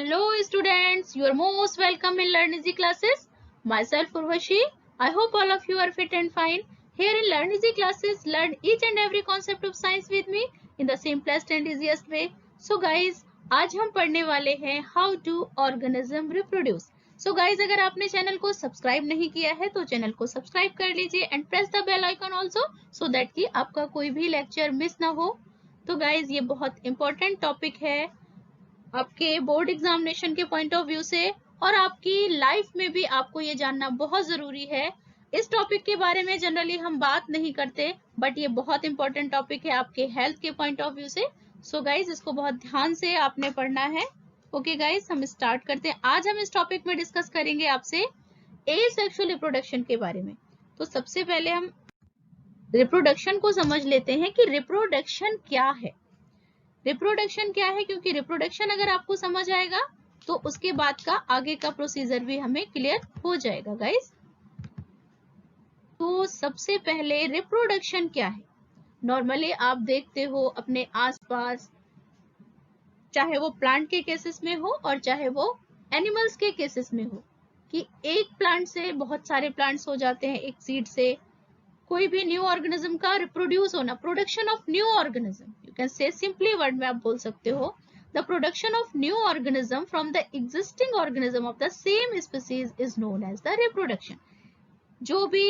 Hello students, you are most welcome in Learn Easy classes. Myself Urvashi. I hope all of you are fit and fine. Here in Learn Easy classes, learn each and every concept of science with me in the simplest and easiest way. So guys, आज हम पढ़ने वाले हैं how to organism reproduce. So guys, अगर आपने channel को subscribe नहीं किया है तो चैनल को सब्सक्राइब कर लीजिए and press the bell icon also so that कि आपका कोई भी लेक्चर मिस ना हो. तो गाइज ये बहुत इंपॉर्टेंट टॉपिक है आपके बोर्ड एग्जामिनेशन के पॉइंट ऑफ व्यू से और आपकी लाइफ में भी आपको ये जानना बहुत जरूरी है. इस टॉपिक के बारे में जनरली हम बात नहीं करते बट ये बहुत इंपॉर्टेंट टॉपिक है आपके हेल्थ के पॉइंट ऑफ व्यू से. सो गाइज इसको बहुत ध्यान से आपने पढ़ना है. ओके गाइज, हम स्टार्ट करते हैं. आज हम इस टॉपिक में डिस्कस करेंगे आपसे एसेक्सुअल रिप्रोडक्शन के बारे में. तो सबसे पहले हम रिप्रोडक्शन को समझ लेते हैं कि रिप्रोडक्शन क्या है. रिप्रोडक्शन क्या है, क्योंकि रिप्रोडक्शन अगर आपको समझ आएगा तो उसके बाद का आगे का प्रोसीजर भी हमें क्लियर हो जाएगा गाइस. तो सबसे पहले रिप्रोडक्शन क्या है. नॉर्मली आप देखते हो अपने आसपास, चाहे वो प्लांट के केसेस में हो और चाहे वो एनिमल्स के केसेस में हो, कि एक प्लांट से बहुत सारे प्लांट्स हो जाते हैं एक सीड से. कोई भी न्यू ऑर्गेनिज्म का रिप्रोड्यूस होना, production of new organism, you can say simply word में आप बोल सकते हो the production of new organism from the existing organism of the same species is known as the reproduction. जो भी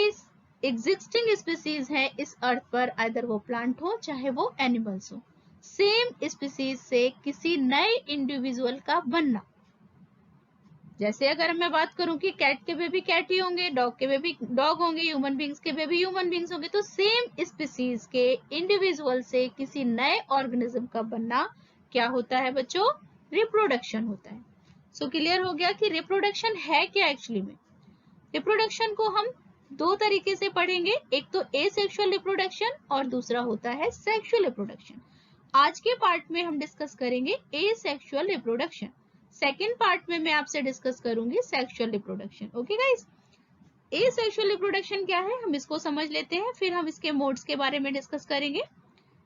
एग्जिस्टिंग स्पीसीज है इस अर्थ पर, आइदर वो प्लांट हो चाहे वो एनिमल्स हो, सेम स्पीसीज से किसी नए इंडिविजुअल का बनना. जैसे अगर मैं बात करूं कि कैट के बेबी कैट ही होंगे, डॉग के बेबी डॉग होंगे, ह्यूमन बींग्स के बेबी ह्यूमन बींग्स होंगे, तो सेम स्पीसीज के इंडिविजुअल से किसी नए ऑर्गेनिज्म का बनना क्या होता है बच्चों? रिप्रोडक्शन होता है. सो क्लियर हो गया कि रिप्रोडक्शन है क्या एक्चुअली में. रिप्रोडक्शन को हम दो तरीके से पढ़ेंगे, एक तो एसेक्सुअल रिप्रोडक्शन और दूसरा होता है सेक्सुअल रिप्रोडक्शन. आज के पार्ट में हम डिस्कस करेंगे एसेक्सुअल रिप्रोडक्शन. सेकेंड पार्ट में मैं आपसे डिस्कस करूंगी sexual reproduction. Okay guys, asexual reproduction क्या है हम इसको समझ लेते हैं, फिर हम इसके मोड्स के बारे में डिस्कस करेंगे.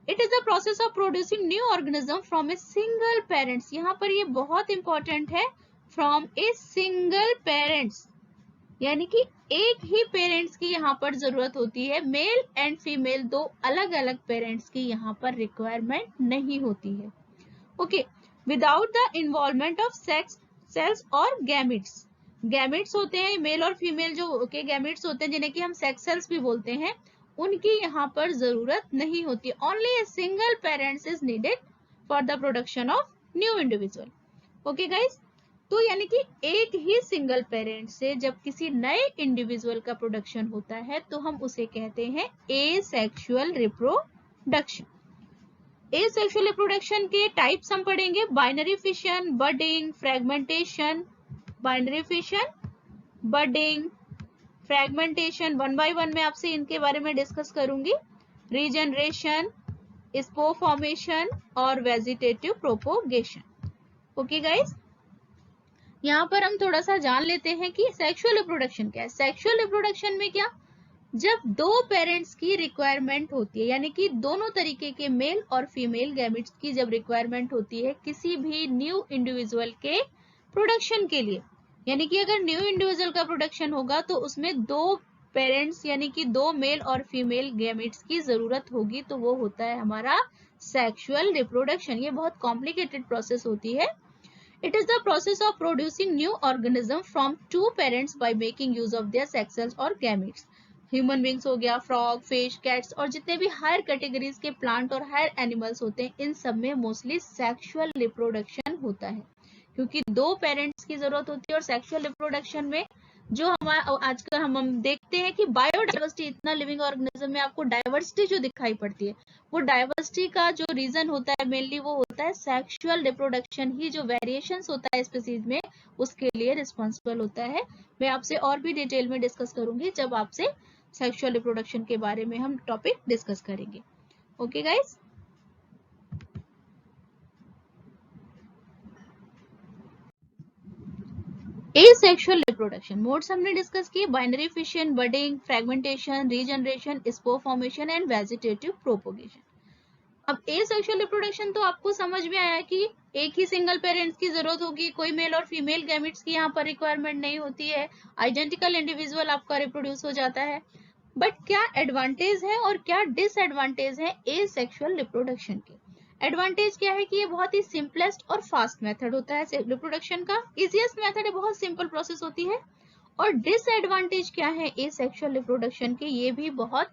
It is the process of producing new organism from a single parents. यहाँ पर ये बहुत इंपॉर्टेंट है, फ्रॉम ए सिंगल पेरेंट्स, यानी कि एक ही पेरेंट्स की यहाँ पर जरूरत होती है. मेल एंड फीमेल दो अलग अलग पेरेंट्स की यहाँ पर रिक्वायरमेंट नहीं होती है. Okay, without the involvement of sex cells और गैमिट्स. गैमिट्स होते हैं मेल और फीमेल जो गैमिट्स होते हैं जिन्हें कि हम सेक्स सेल्स भी बोलते हैं, उनकी यहाँ पर जरूरत नहीं होती. Only A single parents is needed for the production of new individual. Okay guys, तो यानी कि एक ही सिंगल पेरेंट से जब किसी नए इंडिविजुअल का प्रोडक्शन होता है तो हम उसे कहते हैं एसेक्सुअल रिप्रोडक्शन. एसेक्सुअल रिप्रोडक्शन के टाइप्स हम पढ़ेंगे, binary fission, budding, fragmentation. Binary fission, budding, fragmentation, one by one में आपसे इनके बारे में डिस्कस करूंगी. रीजनरेशन, स्पोर फॉर्मेशन और वेजिटेटिव प्रोपोगेशन. ओके गाइस, यहाँ पर हम थोड़ा सा जान लेते हैं कि सेक्सुअल रिप्रोडक्शन क्या है. सेक्सुअल रिप्रोडक्शन में क्या, जब दो पेरेंट्स की रिक्वायरमेंट होती है, यानी कि दोनों तरीके के मेल और फीमेल गैमेट्स की जब रिक्वायरमेंट होती है किसी भी न्यू इंडिविजुअल के प्रोडक्शन के लिए, यानी कि अगर न्यू इंडिविजुअल का प्रोडक्शन होगा तो उसमें दो पेरेंट्स यानी कि दो मेल और फीमेल गैमेट्स की जरूरत होगी, तो वो होता है हमारा सेक्सुअल रिप्रोडक्शन. ये बहुत कॉम्प्लिकेटेड प्रोसेस होती है. It is the process of producing new organism from two parents by making use of their sex cells or gametes. Human beings हो गया, फ्रॉग, फिश, कैट्स और जितने भी हायर कैटेगरीज के प्लांट और हायर एनिमल्स होते हैं, इन सब में मोस्टली सेक्सुअल रिप्रोडक्शन होता है, क्योंकि दो पेरेंट्स की जरूरत होती है. और सेक्सुअल रिप्रोडक्शन में जो हमारा आजकल हम देखते हैं कि बायोडाइवर्सिटी, इतना लिविंग ऑर्गेनिज्म में आपको डाइवर्सिटी जो दिखाई पड़ती है, वो डाइवर्सिटी का जो रीजन होता है मेनली वो होता है सेक्सुअल रिप्रोडक्शन ही. जो वेरिएशंस होता है स्पीसीज में उसके लिए रिस्पॉन्सिबल होता है. मैं आपसे और भी डिटेल में डिस्कस करूंगी जब आपसे सेक्सुअल रिप्रोडक्शन के बारे में हम टॉपिक डिस्कस करेंगे. Okay guys, asexual reproduction modes हमने डिस्कस किए, binary fission, budding, fragmentation, regeneration, spore formation and vegetative propagation. अब एसेक्सुअल रिप्रोडक्शन तो आपको समझ में आया कि एक ही सिंगल पेरेंट्स की जरूरत होगी, कोई मेल और फीमेल गैमेट्स की यहाँ पर रिक्वायरमेंट नहीं होती है, आइडेंटिकल इंडिविजुअल आपका रिप्रोड्यूस हो जाता है। बट क्या एडवांटेज है और क्या डिसएडवांटेज है एसेक्सुअल रिप्रोडक्शन के? एडवांटेज क्या है कि ये बहुत ही सिंपलेस्ट और फास्ट मेथड होता है रिप्रोडक्शन का, इजीएस्ट मेथड है, बहुत सिंपल प्रोसेस होती है। और डिसएडवांटेज क्या है एसेक्सुअल रिप्रोडक्शन के, ये भी बहुत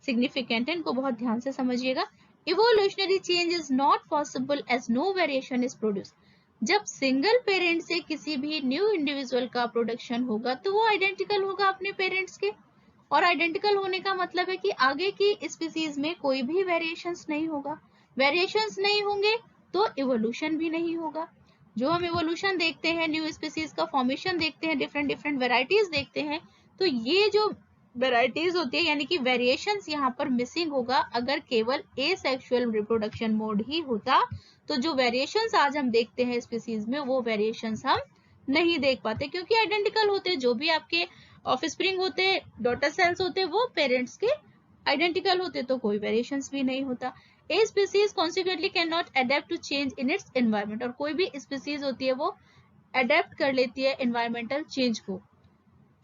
सिग्निफिकेंट है, इनको बहुत ध्यान से समझिएगा। Evolutionary change is not possible as no variation is produce. जब सिंगल पेरेंट से किसी भी न्यू इंडिविजुअल का प्रोडक्शन होगा तो वो आइडेंटिकल होगा अपने पेरेंट्स के, और आइडेंटिकल होने का मतलब है कि आगे की स्पीसीज में कोई भी वेरिएशंस नहीं होगा। वेरिएशंस नहीं होंगे तो इवोल्यूशन भी नहीं होगा। जो हम इवोल्यूशन देखते हैं, न्यू स्पीसीज का फॉर्मेशन देखते हैं, डिफरेंट डिफरेंट वेराइटीज देखते हैं, तो ये जो वेराइटीज होती है यानी कि वेरिएशंस यहाँ पर मिसिंग होगा। अगर केवल एसेक्सुअल रिप्रोडक्शन मोड ही होता तो जो वेरिएशंस आज हम देखते हैं स्पीसीज में, वो वेरिएशंस हम नहीं देख पाते, क्योंकि आइडेंटिकल होते, जो भी आपके ऑफस्प्रिंग होते, डॉटर सेल्स होते, वो पेरेंट्स के आइडेंटिकल होते, तो कोई वेरिएशंस भी नहीं होता। A species consequently can not adapt to change in its environment, और कोई भी स्पीसीज होती है वो अडेप्ट कर लेती है एनवायरमेंटल चेंज को,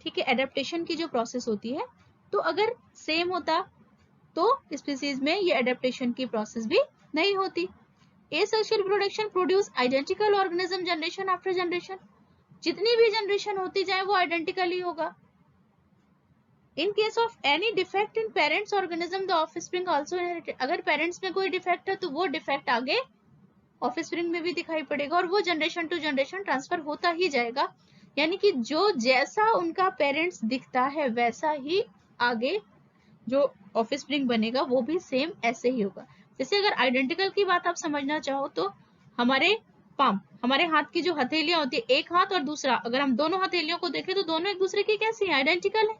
ठीक है, एडेप्टेशन की जो प्रोसेस होती है। तो अगर सेम होता तो स्पीसीज में ये एडेप्टेशन की प्रोसेस भी नहीं होती। Asexual reproduction produce identical organism generation after generation, जितनी भी जनरेशन होती जाए वो आइडेंटिकल ही होगा। In case of any defect in parents organism the offspring also inherited, अगर पेरेंट्स में कोई डिफेक्ट है तो वो डिफेक्ट आगे ऑफस्प्रिंग में भी दिखाई पड़ेगा, और वो जनरेशन टू जनरेशन ट्रांसफर होता ही जाएगा। यानी कि जो जैसा उनका पेरेंट्स दिखता है वैसा ही आगे जो ऑफस्प्रिंग बनेगा वो भी सेम ऐसे ही होगा। जैसे अगर आइडेंटिकल की बात आप समझना चाहो तो हमारे पाम, हमारे हाथ की जो हथेलियां होती है, एक हाथ और दूसरा, अगर हम दोनों हथेलियों को देखें तो दोनों एक दूसरे की कैसी है, आइडेंटिकल है।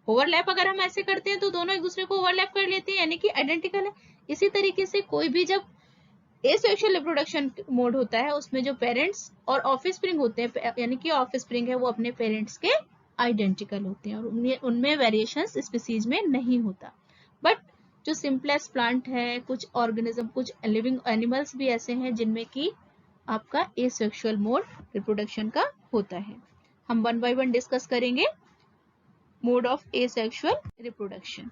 ओवरलैप अगर हम ऐसे करते हैं तो दोनों एक दूसरे को ओवरलैप कर लेते हैं, यानी कि आइडेंटिकल है। इसी तरीके से कोई भी जब एसेक्सुअल रिप्रोडक्शन मोड होता है उसमें जो पेरेंट्स और ऑफस्प्रिंग होते हैं, यानी कि ऑफस्प्रिंग है वो अपने पेरेंट्स के आइडेंटिकल होते हैं, और उनमें वेरिएशंस स्पीसीज में नहीं होता। बट जो सिंपलेस्ट प्लांट है, कुछ ऑर्गेनिज्म, कुछ लिविंग एनिमल्स भी ऐसे हैं जिनमें कि आपका एसेक्सुअल मोड रिप्रोडक्शन का होता है। हम वन बाय वन डिस्कस करेंगे मोड ऑफ एसेक्सुअल रिप्रोडक्शन।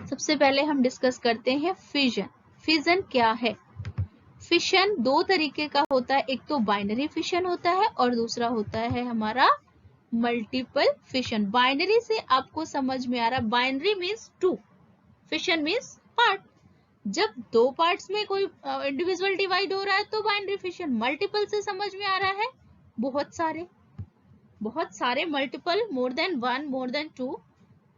सबसे पहले हम डिस्कस करते हैं फिजन। फिजन क्या है? फिशन दो तरीके का होता है, एक तो बाइनरी फिशन होता है और दूसरा होता है हमारा मल्टीपल फिशन। बाइनरी से आपको समझ में आ रहा, binary means two, fission means part. जब दो पार्ट्स में कोई इंडिविजुअल डिवाइड हो रहा है तो बाइनरी फिशन। मल्टीपल से समझ में आ रहा है बहुत सारे multiple, more than one, more than two.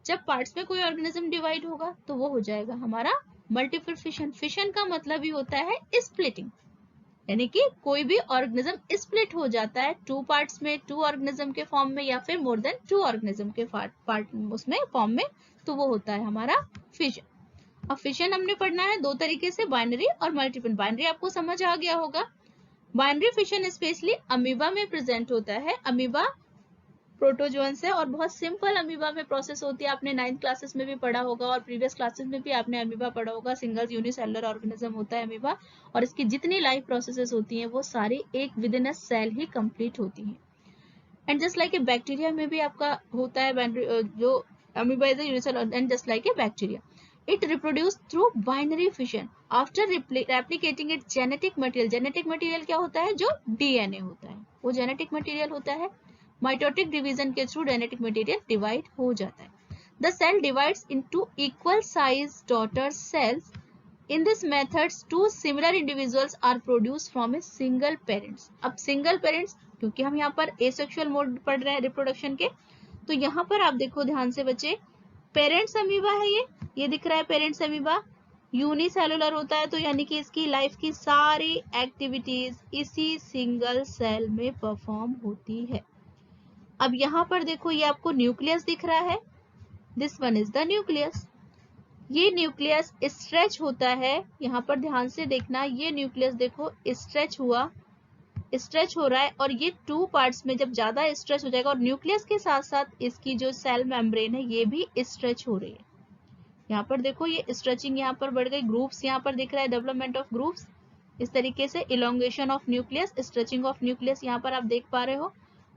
जब पार्ट्स में कोई ऑर्गेनिज्म डिवाइड होगा तो वो हो जाएगा हमारा मल्टीपल फिशन। फिशन का मतलब ही होता है स्प्लिटिंग, यानी कि कोई भी ऑर्गेनिज्म स्प्लिट हो जाता है टू पार्ट्स में, टू ऑर्गेनिज्म के फॉर्म में या फिर मोर देन टू ऑर्गेनिज्म के पार्ट उसमें फॉर्म में, तो वो होता है हमारा फिशन। अब फिशन हमने पढ़ना है दो तरीके से, बाइनरी और मल्टीपल। बाइनरी आपको समझ आ गया होगा। बाइनरी फिशन स्पेशली अमीबा में प्रेजेंट होता है। अमीबा प्रोटोजोन्स है और बहुत सिंपल अमीबा में प्रोसेस होती है। आपने 9th क्लासेस में भी पढ़ा होगा और प्रीवियस क्लासेस में भी आपने अमीबा पढ़ा होगा। सिंगल यूनिसेलुलर ऑर्गेनिज्म होता है अमीबा, और इसकी जितनी लाइफ प्रोसेसेस होती हैं वो सारी एक विद इन अ सेल ही कंप्लीट होती हैं। And just like a bacteria में भी आपका होता है जो amoeba is a unicellular, and just like a bacteria it reproduce through binary fission after replicating it genetic material. Genetic material क्या होता है? जो डीएनए होता है, वो जेनेटिक मटेरियल होता है। माइटोटिक डिवीजन के थ्रू जेनेटिक मटेरियल डिवाइड हो जाता है। The cell divides into equal size daughter cells. In this methods two similar individuals are produced from a single parents. अब सिंगल पेरेंट्स, क्योंकि हम यहाँ पर एसेक्सुअल मोड पढ़ रहे हैं रिप्रोडक्शन के, तो यहाँ पर आप देखो ध्यान से बच्चे, पेरेंट्स अमीबा है, ये दिख रहा है पेरेंट्स अमीबा, यूनिसेलुलर होता है, तो यानी कि इसकी लाइफ की सारी एक्टिविटीज इसी सिंगल सेल में परफॉर्म होती है। अब यहाँ पर देखो, ये आपको न्यूक्लियस दिख रहा है, this one is the nucleus. ये न्यूक्लियस स्ट्रेच होता है, यहाँ पर ध्यान से देखना, ये न्यूक्लियस देखो स्ट्रेच हो रहा है, और ये टू पार्ट्स में जब ज्यादा स्ट्रेच हो जाएगा, और न्यूक्लियस के साथ साथ इसकी जो सेल मेम्ब्रेन है ये भी स्ट्रेच हो रही है, यहाँ पर देखो ये स्ट्रेचिंग यहाँ पर बढ़ गई, ग्रुप्स यहाँ पर दिख रहा है, डेवलपमेंट ऑफ ग्रुप्स, इस तरीके से elongation of nucleus, stretching of nucleus यहाँ पर आप देख पा रहे हो,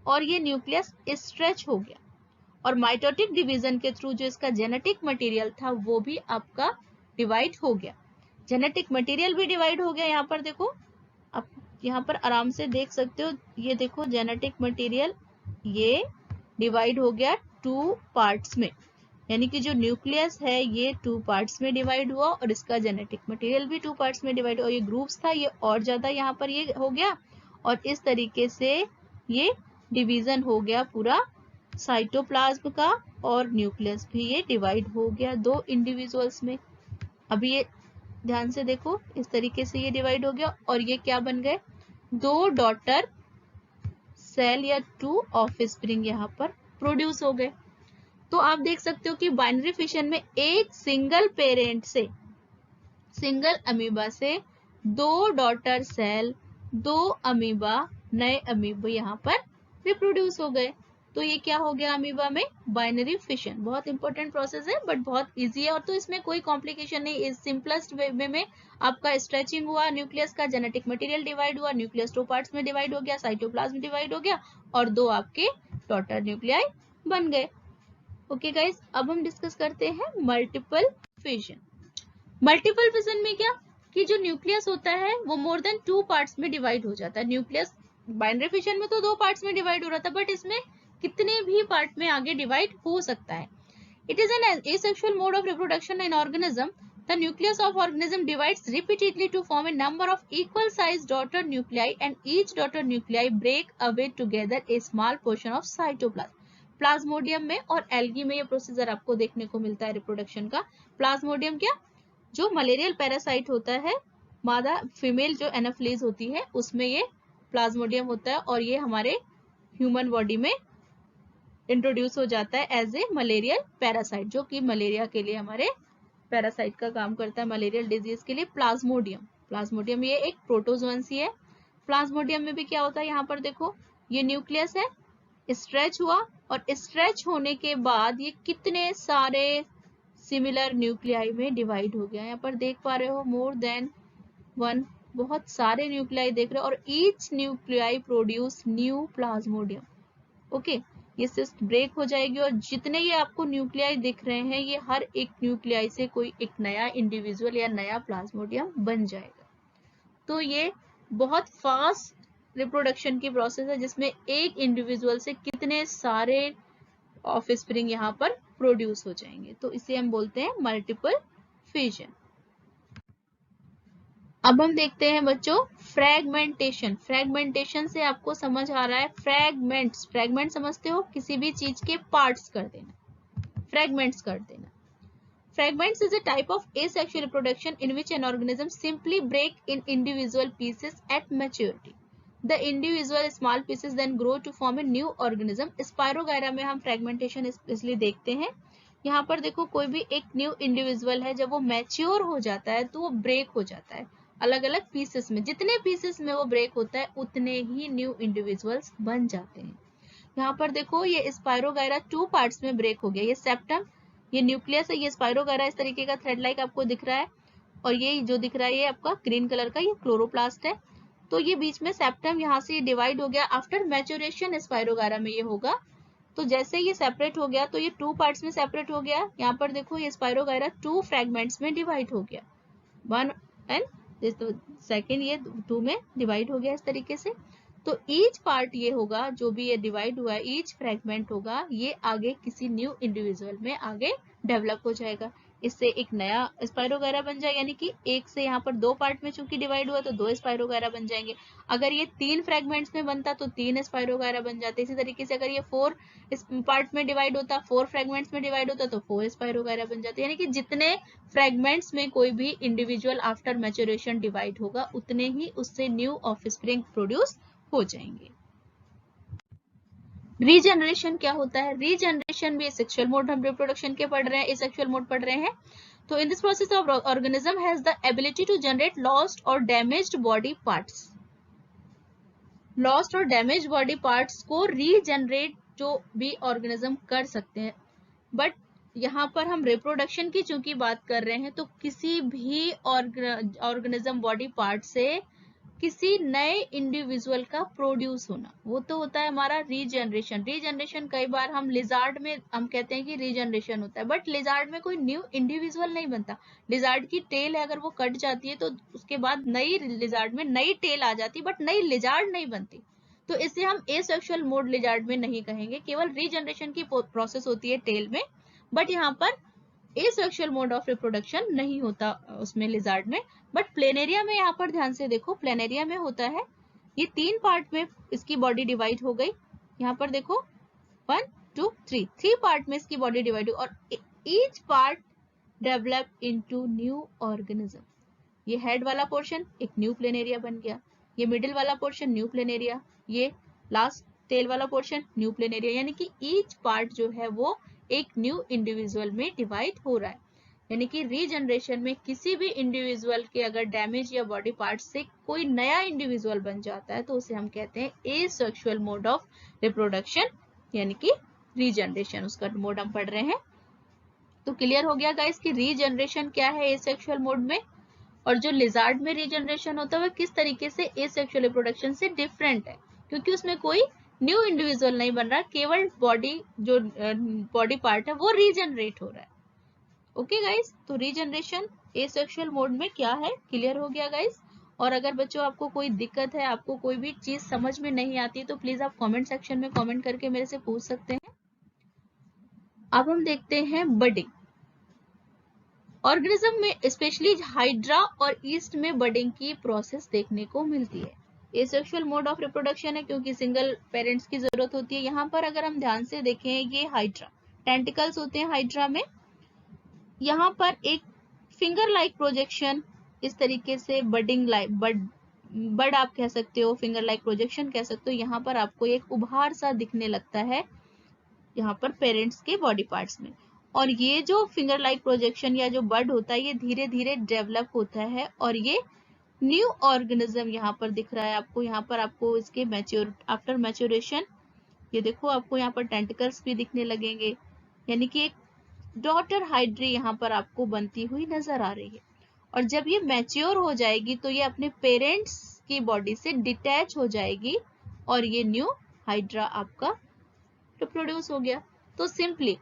और ये न्यूक्लियस स्ट्रेच हो गया, और माइटोटिक डिवीजन के थ्रू जो इसका जेनेटिक मटेरियल था वो भी आपका डिवाइड हो गया, जेनेटिक मटेरियल भी डिवाइड हो गया। यहाँ पर देखो, आप यहाँ पर आराम से देख सकते हो, ये देखो जेनेटिक मटेरियल ये डिवाइड हो गया 2 पार्ट्स में, यानी कि जो न्यूक्लियस है ये 2 पार्ट्स में डिवाइड हुआ, और इसका जेनेटिक मटेरियल भी 2 पार्ट्स में डिवाइड हुआ। ये ग्रुप्स था ये और ज्यादा यहाँ पर ये हो गया, और इस तरीके से ये डिवीजन हो गया पूरा साइटोप्लाज्म का, और न्यूक्लियस भी ये डिवाइड हो गया 2 इंडिविजुअल्स में। अभी ये ध्यान से देखो, इस तरीके से ये डिवाइड हो गया, और ये क्या बन गए, 2 डॉटर सेल या 2 ऑफस्प्रिंग यहाँ पर प्रोड्यूस हो गए। तो आप देख सकते हो कि बाइनरी फिशन में एक सिंगल पेरेंट से, सिंगल अमीबा से 2 डॉटर सेल, 2 अमीबा, नए अमीबा यहाँ पर रिप्रोड्यूस हो गए। तो ये क्या हो गया अमीबा में, बाइनरी फिशन। बहुत इंपॉर्टेंट प्रोसेस है बट बहुत इजी है, और तो इसमें कोई कॉम्प्लिकेशन नहीं, इस सिंपलेस्ट वे में आपका स्ट्रेचिंग हुआ न्यूक्लियस का, जेनेटिक मटेरियल डिवाइड हुआ, न्यूक्लियस 2 पार्ट्स में डिवाइड हो गया, साइटोप्लाज्म डिवाइड हो गया, और 2 आपके डॉटर न्यूक्लियाई बन गए। ओके गाइस, अब हम डिस्कस करते हैं मल्टीपल फिशन। मल्टीपल फिशन में क्या, कि जो न्यूक्लियस होता है वो मोर देन 2 पार्ट्स में डिवाइड हो जाता है। न्यूक्लियस बाइनरी फिशन में तो 2 पार्ट्स में डिवाइड हो रहा था, बट इसमें कितने भी पार्ट में आगे डिवाइड हो सकता है। It is an asexual mode of reproduction in organism. The nucleus of organism divides repeatedly to form a number of equal sized daughter nuclei, and each daughter nuclei break away together a small portion of cytoplasm. Plasmodium में और algae में ये procedure आपको देखने को मिलता है reproduction का। प्लाज्मोडियम क्या, जो मलेरियल पैरासाइट होता है, मादा फीमेल जो एनाफिलीज होती है उसमें ये प्लाज्मोडियम होता है, और ये हमारे ह्यूमन बॉडी में इंट्रोड्यूस हो जाता है एज ए मलेरियल पैरासाइट, जो कि मलेरिया के लिए हमारे पैरासाइट का काम करता है, मलेरियल डिजीज के लिए। प्लाज्मोडियम ये एक प्रोटोजोअंस ही है। प्लाज्मोडियम में भी क्या होता है, यहाँ पर देखो ये न्यूक्लियस है, स्ट्रेच हुआ, और स्ट्रेच होने के बाद ये कितने सारे सिमिलर न्यूक्लियाई में डिवाइड हो गया। यहाँ पर देख पा रहे हो मोर देन 1, बहुत सारे न्यूक्लियाई देख रहे हो, और each nuclei produce new Plasmodium. Okay, ये सिस्ट ब्रेक हो जाएगी, और जितने ये आपको न्यूक्लियाई दिख रहे हैं ये हर एक न्यूक्लियाई से कोई एक नया इंडिविजुअल या नया प्लाज्मोडियम बन जाएगा। तो ये बहुत फास्ट रिप्रोडक्शन की प्रोसेस है, जिसमें एक इंडिविजुअल से कितने सारे ऑफस्प्रिंग यहाँ पर प्रोड्यूस हो जाएंगे, तो इसे हम बोलते हैं मल्टीपल फिजन। अब हम देखते हैं बच्चों फ्रैगमेंटेशन। फ्रैगमेंटेशन से आपको समझ आ रहा है, फ्रैगमेंट्स, फ्रैगमेंट समझते हो, किसी भी चीज के पार्ट्स कर देना, फ्रैगमेंट्स कर देना। Fragments is a type of asexual reproduction in which an organism simply break in individual pieces at maturity. The individual small pieces then grow to form a new organism. Spirogyra में हम fragmentation इसलिए देखते हैं। यहाँ पर देखो कोई भी एक न्यू इंडिविजुअल है, जब वो मैच्योर हो जाता है तो वो ब्रेक हो जाता है अलग अलग पीसेस में। जितने पीसेस में वो ब्रेक होता है उतने ही न्यू इंडिविजुअल्स बन जाते हैं। यहाँ पर देखो ये स्पाइरोगायरा 2 पार्ट्स में ब्रेक हो गया। ये सेप्टम, ये न्यूक्लियस है, ये स्पाइरोगायरा इस तरीके का थ्रेड लाइक आपको दिख रहा है, और ये जो दिख रहा है ये आपका ग्रीन कलर का ये क्लोरोप्लास्ट है। तो ये बीच में सेप्टम यहाँ से डिवाइड हो गया। आफ्टर मैच्योरेशन स्पाइरोगायरा में ये होगा, तो जैसे ये सेपरेट हो गया तो ये 2 पार्ट्स में सेपरेट हो गया। यहाँ पर देखो ये स्पाइरोगायरा 2 फ्रैगमेंट्स में डिवाइड हो गया, 1 एंड सेकेंड ये 2 में डिवाइड हो गया इस तरीके से। तो ईच पार्ट ये होगा, जो भी ये डिवाइड हुआ है, ईच फ्रैगमेंट होगा, ये आगे किसी न्यू इंडिविजुअल में आगे डेवलप हो जाएगा। इससे एक नया स्पाइरोगायरा बन जाएगा, यानी कि एक से यहाँ पर 2 पार्ट में चूंकि डिवाइड हुआ तो 2 स्पाइरोगायरा बन जाएंगे। अगर ये 3 फ्रैगमेंट्स में बनता तो 3 स्पाइरोगायरा बन जाते। इसी तरीके से अगर ये 4 पार्ट में डिवाइड होता, 4 फ्रैगमेंट्स में डिवाइड होता तो 4 स्पाइरोगायरा बन जाते। यानी कि जितने फ्रैगमेंट्स में कोई भी इंडिविजुअल आफ्टर मैच्योरेशन डिवाइड होगा उतने ही उससे न्यू ऑफस्प्रिंग प्रोड्यूस हो जाएंगे। रीजनरेशन क्या होता है? रीजनरेशन भी सेक्सुअल मोड हम रिप्रोडक्शन के पढ़ रहे हैं, एसेक्सुअल मोड पढ़ रहे हैं। तो in this process of organism has the ability to generate lost और डैमेज्ड बॉडी पार्ट्स। लॉस्ट और डैमेज्ड बॉडी पार्ट्स को रीजनरेट जो भी ऑर्गेनिज्म कर सकते हैं, बट यहाँ पर हम रिप्रोडक्शन की चूंकि बात कर रहे हैं, तो किसी भी ऑर्गेनिज्म बॉडी पार्ट से किसी नए इंडिविजुअल का प्रोड्यूस होना, वो तो होता है हमारा रीजनरेशन। रीजनरेशन कई बार हम लिजार्ड में हम कहते हैं कि रीजनरेशन होता है, बट लिजार्ड में कोई न्यू इंडिविजुअल नहीं बनता। लिजार्ड की टेल है, अगर वो कट जाती है तो उसके बाद नई लिजार्ड में नई टेल आ जाती है, बट नई लिजार्ड नहीं बनती। तो इसे हम एसेक्सुअल मोड लिजार्ड में नहीं कहेंगे, केवल रीजनरेशन की प्रोसेस होती है टेल में, बट यहाँ पर एसेक्सुअल मोड ऑफ रिप्रोडक्शन नहीं होता उसमें लिजार्ड में। बट प्लेनेरिया में यहाँ पर ध्यान से देखो, प्लेनेरिया में होता है, ये 3 पार्ट में इसकी बॉडी डिवाइड हो गई। यहाँ पर देखो 1 2 3 पार्ट में इसकी बॉडी डिवाइड हुई, और each part develop into new organism. ये हेड वाला पोर्शन एक न्यू प्लेनेरिया बन गया, ये मिडिल वाला पोर्शन न्यू प्लेनेरिया, ये लास्ट टेल वाला पोर्शन न्यू प्लेनेरिया, यानी कि ईच पार्ट जो है वो एक न्यू इंडिविजुअल में डिवाइड हो रहा है। यानी कि रीजनरेशन में किसी भी इंडिविजुअल के अगर डैमेज या बॉडी पार्ट से कोई नया इंडिविजुअल बन जाता है तो उसे हम कहते हैं एसेक्सुअल मोड ऑफ रिप्रोडक्शन, यानी कि रीजनरेशन, उसका मोड हम पढ़ रहे हैं। तो क्लियर हो गया गाइस कि रीजनरेशन क्या है एसेक्सुअल मोड में, और जो लिजार्ड में रीजनरेशन होता है वह किस तरीके से एसेक्सुअल रिप्रोडक्शन से डिफरेंट है, क्योंकि उसमें कोई न्यू इंडिविजुअल नहीं बन रहा, केवल बॉडी जो बॉडी पार्ट है वो रीजनरेट हो रहा है। ओके गाइस, तो रीजनरेशन एसेक्सुअल मोड में क्या है, क्लियर हो गया गाइस। और अगर बच्चों आपको कोई दिक्कत है, आपको कोई भी चीज समझ में नहीं आती, तो प्लीज आप कमेंट सेक्शन में कमेंट करके मेरे से पूछ सकते हैं। अब हम देखते हैं बडिंग। ऑर्गेनिज्म में स्पेशली हाइड्रा और ईस्ट में बडिंग की प्रोसेस देखने को मिलती है। एसेक्सुअल मोड ऑफ रिप्रोडक्शन है क्योंकि सिंगल पेरेंट्स की जरूरत होती है। यहाँ पर अगर हम ध्यान से देखें, ये हाइड्रा, टेंटिकल्स होते हैं हाइड्रा में, यहाँ पर एक फिंगर लाइक प्रोजेक्शन, इस तरीके से बडिंग लाइक बड आप कह सकते हो, फिंगर लाइक प्रोजेक्शन कह सकते हो। यहाँ पर आपको एक उभार सा दिखने लगता है यहाँ पर पेरेंट्स के बॉडी पार्ट्स में, और ये जो फिंगर लाइक प्रोजेक्शन या जो बड होता है ये धीरे धीरे डेवलप होता है, और ये न्यू ऑर्गेनिज्म यहाँ पर दिख रहा है आपको। यहाँ पर आपको इसके आफ्टर मैच्योरेशन, ये देखो आपको यहाँ पर टेंटिकल्स भी दिखने लगेंगे, यानी कि एक डॉटर हाइड्री यहाँ पर आपको बनती हुई नजर आ रही है। और जब ये मैच्योर हो जाएगी तो ये अपने पेरेंट्स की बॉडी से डिटैच हो जाएगी, और ये न्यू हाइड्रा आपका प्रोड्यूस हो गया। तो सिंपली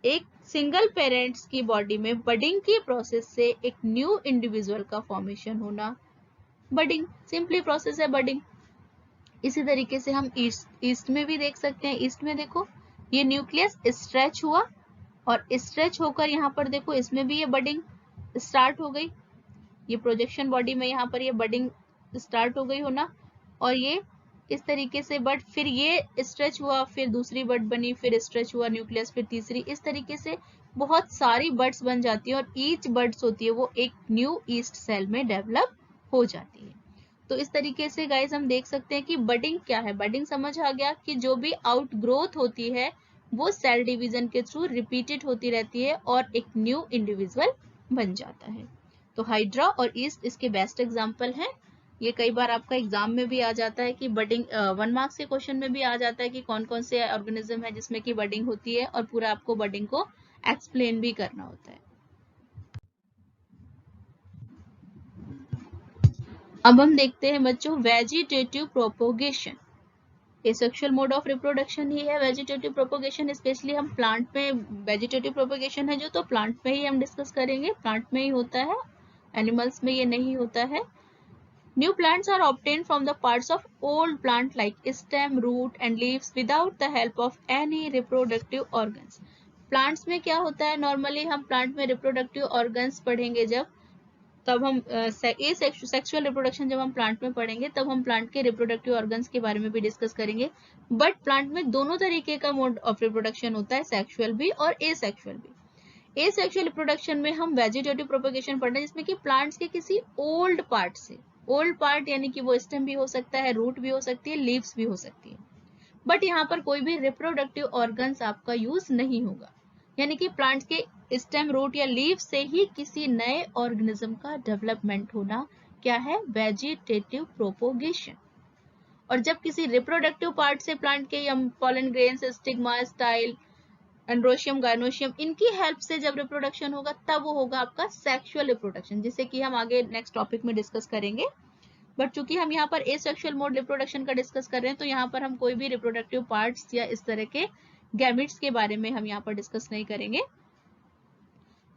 एक सिंगल पेरेंट्स की बॉडी में बडिंग की प्रोसेस से एक न्यू इंडिविजुअल का फॉर्मेशन होना बडिंग, सिंपली प्रोसेस है बडिंग। इसी तरीके से हम ईस्ट में भी देख सकते हैं। ईस्ट में देखो ये न्यूक्लियस स्ट्रेच हुआ, और स्ट्रेच होकर यहाँ पर देखो इसमें भी ये बडिंग स्टार्ट हो गई, ये प्रोजेक्शन बॉडी में यहाँ पर ये बडिंग स्टार्ट हो गई होना, और ये इस तरीके से बड, फिर ये स्ट्रेच हुआ, फिर दूसरी बड बनी, फिर स्ट्रेच हुआ न्यूक्लियस, फिर तीसरी, इस तरीके से बहुत सारी बड्स बन जाती है, और ईच बड्स होती है वो एक न्यू ईस्ट सेल में डेवलप हो जाती है। तो इस तरीके से गाइस हम देख सकते हैं कि बडिंग क्या है। बडिंग समझ आ गया कि जो भी आउट ग्रोथ होती है वो सेल डिवीजन के थ्रू रिपीटेड होती रहती है और एक न्यू इंडिविजुअल बन जाता है। तो हाइड्रा और ईस्ट इसके बेस्ट एग्जाम्पल हैं। ये कई बार आपका एग्जाम में भी आ जाता है कि बडिंग 1 मार्क्स के क्वेश्चन में भी आ जाता है कि कौन कौन से ऑर्गेनिज्म है जिसमें कि बडिंग होती है, और पूरा आपको बडिंग को एक्सप्लेन भी करना होता है। अब हम देखते हैं बच्चों vegetative propagation. Asexual mode of reproduction ही है वेजिटेटिव प्रोपोगेशन। स्पेशली हम प्लांट में वेजिटेटिव प्रोपोगेशन है जो, तो प्लांट में ही हम डिस्कस करेंगे, प्लांट में ही होता है, एनिमल्स में ये नहीं होता है। New plants are obtained from the parts of old plant like stem, root and leaves without the help of any reproductive organs. Plants में क्या होता है, नॉर्मली हम प्लांट में रिप्रोडक्टिव ऑर्गन्स पढ़ेंगे जब, तब हम सेक्सुअल रिप्रोडक्शन जब हम प्लांट में पढ़ेंगे तब हम प्लांट के रिप्रोडक्टिव ऑर्गन्स के बारे में भी डिस्कस करेंगे। बट प्लांट में दोनों तरीके का मोड ऑफ रिप्रोडक्शन होता है, सेक्सुअल भी और एसेक्सुअल भी। एसेक्सुअल रिप्रोडक्शन में हम वेजिटेटिव प्रोपोगेशन पढ़ना है जिसमें कि प्लांट्स के किसी ओल्ड पार्ट से, ओल्ड पार्ट यानी कि वो स्टेम भी हो सकता है, रूट भी हो सकती है, लीव्स भी हो सकती है, बट यहाँ पर कोई भी रिप्रोडक्टिव ऑर्गन्स आपका यूज नहीं होगा, यानी कि प्लांट्स के स्टेम, रूट या लीव से ही किसी नए ऑर्गेनिज्म का डेवलपमेंट होना क्या है, वेजिटेटिव प्रोपोगेशन। और जब किसी रिप्रोडक्टिव पार्ट से प्लांट के pollen grains, stigma, style androecium, gynoecium, इनकी हेल्प से जब रिप्रोडक्शन होगा तब वो होगा आपका सेक्सुअल रिप्रोडक्शन, जिसे कि हम आगे नेक्स्ट टॉपिक में डिस्कस करेंगे। बट चूंकि हम यहाँ पर एसेक्सुअल मोड रिप्रोडक्शन का डिस्कस कर रहे हैं, तो यहाँ पर हम कोई भी रिप्रोडक्टिव पार्ट्स या इस तरह के गैमेट्स के बारे में हम यहाँ पर डिस्कस नहीं करेंगे।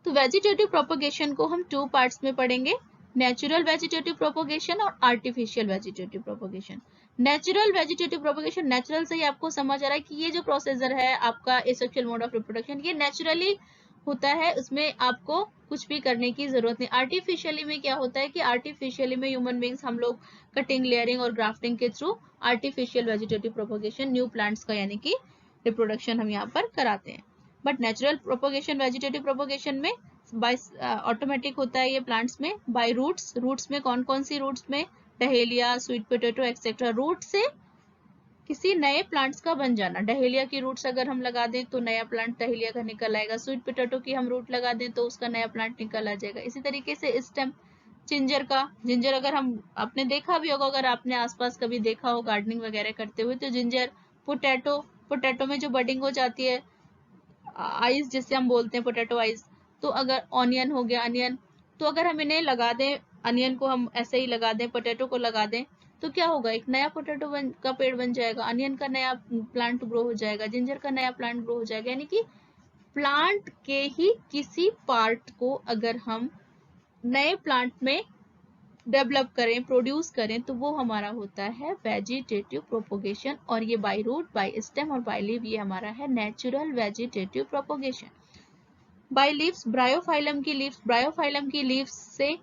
तो वेजिटेटिव प्रोपोगेशन को हम 2 पार्ट्स में पढ़ेंगे, नेचुरल वेजिटेटिव प्रोपोगेशन और artificial vegetative propagation. Natural vegetative propagation, natural से ही आपको समझ आ रहा है कि ये जो प्रोसीजर है आपका एसेक्सुअल मोड ऑफ रिप्रोडक्शन, ये नेचुरली होता है, उसमें आपको कुछ भी करने की जरूरत नहीं। आर्टिफिशियली में क्या होता है कि आर्टिफिशियली में ह्यूमन बींग्स हम लोग कटिंग, लेयरिंग और ग्राफ्टिंग के through artificial vegetative propagation, new plants का यानी कि रिप्रोडक्शन हम यहाँ पर कराते हैं। But natural propagation, vegetative propagation में बाय ऑटोमेटिक होता है ये प्लांट्स में। बाय रूट्स, रूट्स में कौन कौन सी रूट्स में, dahlia, sweet potato etcetera, root से किसी नए प्लांट्स का बन जाना। डहेलिया की रूट्स अगर हम लगा दें तो नया प्लांट डहेलिया का निकल आएगा, स्वीट पोटैटो की हम रूट लगा दें तो उसका नया प्लांट निकल आ जाएगा। इसी तरीके से स्टेम, जिंजर का, जिंजर अगर हम, आपने देखा भी होगा, अगर आपने आसपास कभी देखा हो गार्डनिंग वगैरह करते हुए, तो जिंजर, पोटैटो, पोटैटो में जो बडिंग हो जाती है, आइस जिसे हम बोलते हैं पोटैटो आइस, तो अगर ऑनियन हो गया, अनियन, तो अगर हम इन्हें लगा दें, अनियन को हम ऐसे ही लगा दें, पोटैटो को लगा दें, तो क्या होगा, एक नया पोटैटो का पेड़ बन जाएगा, अनियन का नया प्लांट ग्रो हो जाएगा, जिंजर का नया प्लांट ग्रो हो जाएगा। यानी कि प्लांट के ही किसी पार्ट को अगर हम नए प्लांट में डेवलप करें, प्रोड्यूस करें, तो वो हमारा होता है वेजिटेटिव प्रोपोगेशन। और ये बाय रूट, बाय स्टेम और बाय लीव, ये हमारा है natural vegetative propagation. By leaves, Bryophyllum की लीव्स, ब्रायोफाइलम की लीव्स से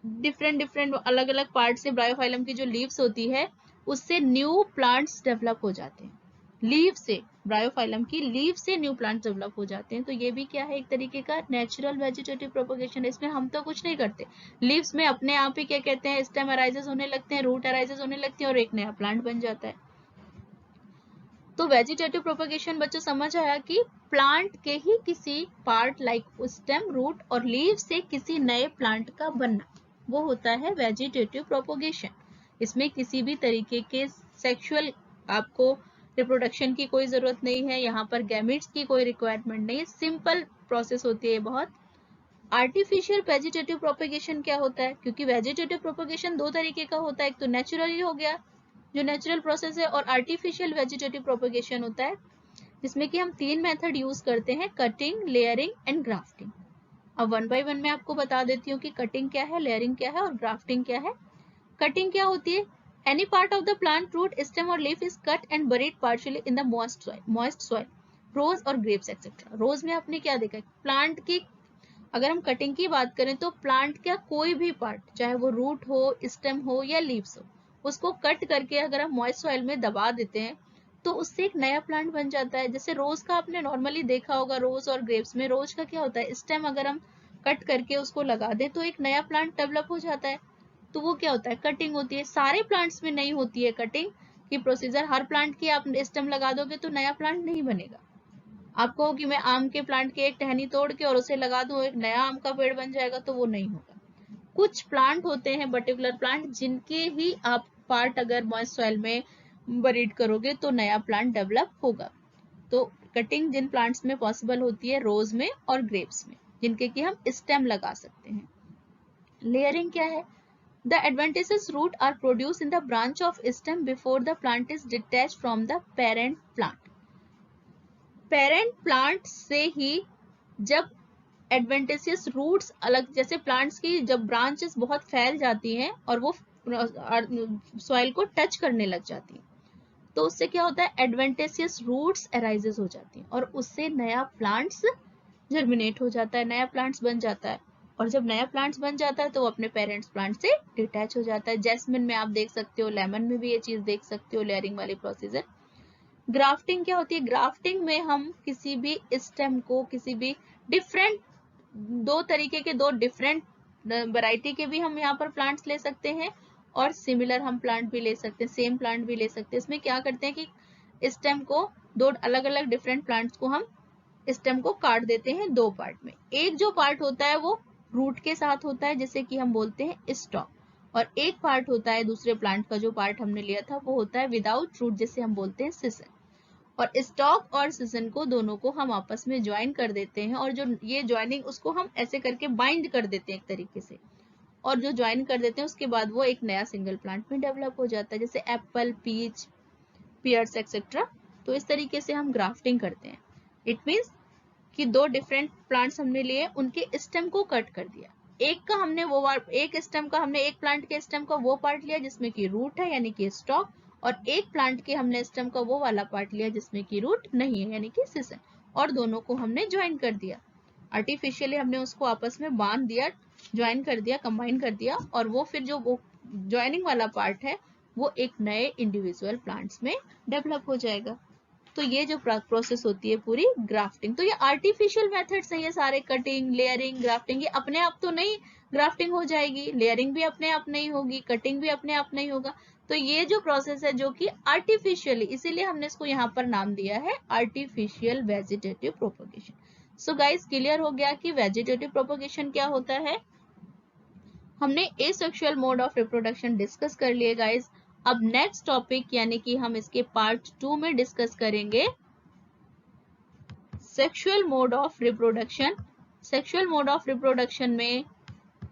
डिफरेंट अलग अलग पार्ट से ब्रायोफाइलम की जो लीव्स होती है उससे न्यू प्लांट्स डेवलप हो जाते हैं। लीव से, ब्रायोफाइलम की लीव से न्यू प्लांट्स डेवलप हो जाते हैं। तो ये भी क्या है, एक तरीके का नेचुरल वेजिटेटिव प्रोपोगेशन। इसमें हम तो कुछ नहीं करते, लीव्स में अपने आप ही क्या कहते हैं, स्टेम अराइजेस होने लगते हैं, रूट अराइजेस होने लगती है और एक नया प्लांट बन जाता है। तो वेजिटेटिव प्रोपोगेशन बच्चों समझ आया कि प्लांट के ही किसी पार्ट लाइक स्टेम, रूट और लीव से किसी नए प्लांट का बनना, वो होता है वेजिटेटिव प्रोपोगेशन। इसमें किसी भी तरीके के सेक्सुअल आपको रिप्रोडक्शन की कोई जरूरत नहीं है, यहाँ पर गैमेट्स की कोई रिक्वायरमेंट नहीं है, सिंपल प्रोसेस होती है बहुत। आर्टिफिशियल वेजिटेटिव प्रोपोगेशन क्या होता है, क्योंकि वेजिटेटिव प्रोपोगेशन 2 तरीके का होता है, एक तो नेचुरली हो गया जो नेचुरल प्रोसेस है, और आर्टिफिशियल वेजिटेटिव प्रोपोगेशन होता है जिसमें कि हम 3 मेथड यूज करते हैं, कटिंग, लेयरिंग एंड ग्राफ्टिंग। अब 1 बाय 1 मैं आपको बता देती हूँ कि कटिंग क्या है, लेयरिंग क्या है और ग्राफ्टिंग क्या है। कटिंग क्या होती है, any part of the plant, root, stem और leaf is cut and buried partially in the moist soil, rose और ग्रेप्स एक्सेट्रा। रोज में आपने क्या देखा, प्लांट की अगर हम कटिंग की बात करें तो प्लांट का कोई भी पार्ट, चाहे वो रूट हो, स्टेम हो या लीव्स हो, उसको कट करके अगर हम मॉइस्ट सॉइल में दबा देते हैं तो उससे एक नया प्लांट बन जाता है। जैसे रोज का आपने नॉर्मली देखा होगा, रोज और ग्रेप्स में रोज का क्या होता है, स्टेम अगर हम कट करके उसको लगा दें तो एक नया प्लांट डेवलप हो जाता है। तो वो क्या होता है, कटिंग होती है। सारे प्लांट्स में नहीं होती है कटिंग की प्रोसीजर, हर प्लांट की आप स्टेम लगा दोगे तो नया प्लांट नहीं बनेगा। आप कहो कि मैं आम के प्लांट की एक टहनी तोड़ के और उसे लगा दूं, एक नया आम का पेड़ बन जाएगा, तो वो नहीं होगा। कुछ प्लांट होते हैं, पर्टिकुलर प्लांट, जिनके ही आप पार्ट अगर मॉइस्ट सॉइल में बरीड करोगे तो नया प्लांट डेवलप होगा। तो कटिंग जिन प्लांट्स में पॉसिबल होती है, रोज में और ग्रेप्स में, जिनके कि हम स्टेम लगा सकते हैं। लेयरिंग क्या है, the adventitious root are produce in the branch of stem before the plant is detach from the parent plant. Parent plant से ही जब एडवेंटिशियस रूट्स अलग, जैसे प्लांट्स की जब ब्रांचेस बहुत फैल जाती हैं और वो सॉइल को टच करने लग जाती हैं, तो उससे क्या होता है, एडवेंटिशियस रूट्स अराइजेस हो जाती हैं और उससे नया प्लांट्स जर्मिनेट हो जाता है, नया प्लांट्स बन जाता है। और जब नया प्लांट्स बन जाता है तो वो अपने पेरेंट्स प्लांट से डिटैच हो जाता है। जैस्मिन में आप देख सकते हो, लेमन में भी ये चीज देख सकते हो, लेयरिंग वाली प्रोसीजर। ग्राफ्टिंग क्या होती है, ग्राफ्टिंग में हम किसी भी स्टेम को, किसी भी डिफरेंट, 2 तरीके के, 2 डिफरेंट वैरायटी के भी हम यहाँ पर प्लांट्स ले सकते हैं और सिमिलर हम प्लांट भी ले सकते हैं, सेम प्लांट भी ले सकते हैं। इसमें क्या करते हैं कि स्टेम को, 2 अलग अलग डिफरेंट प्लांट्स को हम स्टेम को काट देते हैं 2 पार्ट में। एक जो पार्ट होता है वो रूट के साथ होता है, जिसे कि हम बोलते हैं स्टॉक, और एक पार्ट होता है दूसरे प्लांट का, जो पार्ट हमने लिया था वो होता है विदाउट रूट, जिसे हम बोलते हैं सिसल। और स्टॉक और सीजन को दोनों को हम आपस में ज्वाइन कर देते हैं, और जो ये ज्वाइनिंग उसको हम ऐसे करके बाइंड कर देते हैं एक तरीके से, और जो ज्वाइन कर देते हैं उसके बाद वो एक नया सिंगल प्लांट में डेवलप हो जाता है, जैसे एप्पल, पीच, पियर्स एक्सेट्रा। तो इस तरीके से हम ग्राफ्टिंग करते हैं। इट मीन्स कि दो डिफरेंट प्लांट्स हमने लिए, उनके स्टेम को कट कर दिया। एक का हमने एक प्लांट के स्टेम का वो पार्ट लिया जिसमें कि रूट है यानी कि स्टॉक, और एक प्लांट के हमने स्टेम का वो वाला पार्ट लिया जिसमें कि रूट नहीं है यानी कि सीजन, और दोनों को हमने ज्वाइन कर दिया। आर्टिफिशियली हमने उसको आपस में बांध दिया, ज्वाइन कर दिया, कंबाइन कर दिया, और वो फिर जो वो ज्वाइनिंग वाला पार्ट है वो एक नए इंडिविजुअल प्लांट्स में डेवलप हो जाएगा। तो ये जो प्रोसेस होती है पूरी ग्राफ्टिंग, तो ये आर्टिफिशियल मेथड्स हैं ये सारे, कटिंग, लेयरिंग, ग्राफ्टिंग। ये अपने आप तो नहीं ग्राफ्टिंग हो जाएगी, लेयरिंग भी अपने आप नहीं होगी, कटिंग भी अपने आप नहीं होगा। तो ये जो प्रोसेस है जो कि आर्टिफिशियली, इसीलिए हमने इसको यहाँ पर नाम दिया है artificial vegetative propagation. So guys clear हो गया कि वेजिटेटिव प्रोपगेशन क्या होता है। हमने asexual mode of reproduction discuss कर लिए गाइस। अब नेक्स्ट टॉपिक यानी कि हम इसके पार्ट 2 में डिस्कस करेंगे sexual mode of reproduction. Sexual mode of reproduction में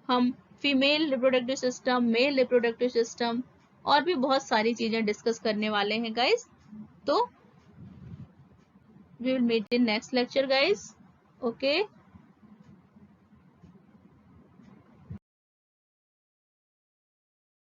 हम female reproductive system, male reproductive system और भी बहुत सारी चीजें डिस्कस करने वाले हैं गाइस। तो we will meet in next lecture guys. Okay.